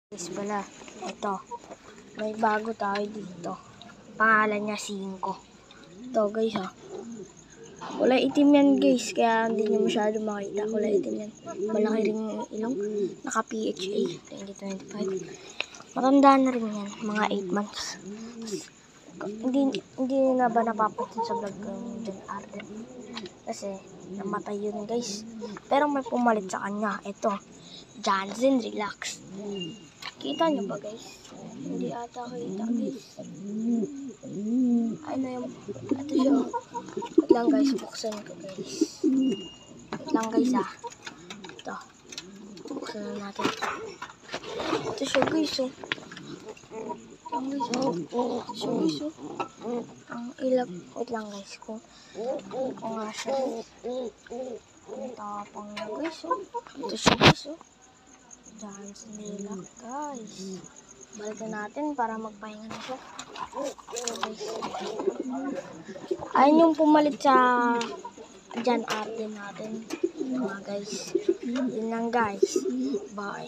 Guys pala, ito. May bago tayo dito. Pangalan niya 5. Ito guys ha. Kulay itim yan guys, kaya hindi nyo masyado makita. Kulay itim yan. Malaki rin yung ilong. Naka PHA 2025. Matanda na rin yan, mga 8 months. Hindi na ba napapansin sa vlog ko yung John Arden? Kasi namatay yun guys. Pero may pumalit sa kanya. Ito, Johnson Relax. Kita nyo ba guys? Hindi ata kita guys. Ano yung, ito siya. Wait lang guys, buksan ko guys. Wait lang guys ah. Ito. Buksan na natin. Ito siya guys oh. Ito guys oh. Ito siya guys oh. Ang ilag. Wait lang guys kung nga siya. Ang tapang na guys oh. Ito siya guys oh. Johnson Relax guys. Balikan natin para magpahinga na siya. Ayun yung pumalit sa John Arden natin. Mga guys. Yun lang guys. Bye.